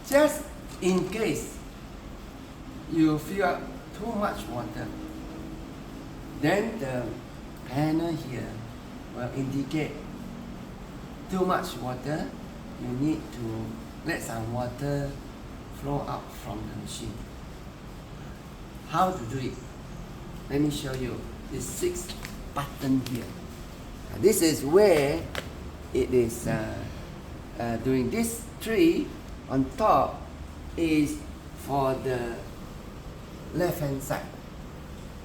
Just in case you fill up too much water, then the panel here will indicate too much water. You need to let some water flow out from the machine. How to do it? Let me show you. There's 6 buttons here. This is where it is doing this 3 on top is for the left hand side.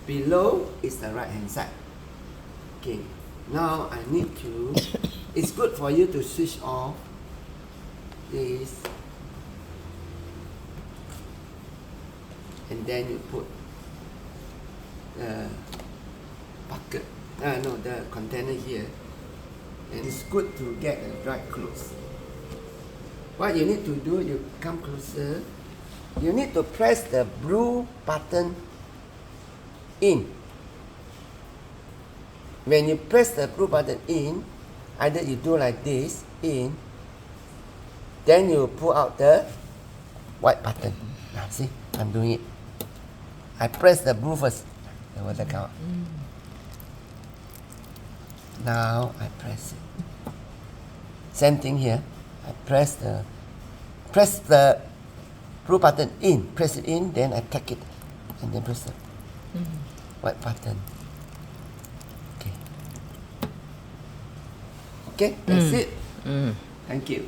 Below is the right hand side. Okay, now I need to, it's good for you to switch off this, and then you put the bucket, the container here, and it's good to get the dry clothes. What you need to do, you come closer, you need to press the blue button in. When you press the blue button in, either you do like this, in, then you pull out the white button. Now see, I'm doing it. I press the blue first. The water come out. Now I press it. Same thing here. I press the blue button in. Press it in, then I take it, and then press the white button. Okay. Okay, that's it. Thank you.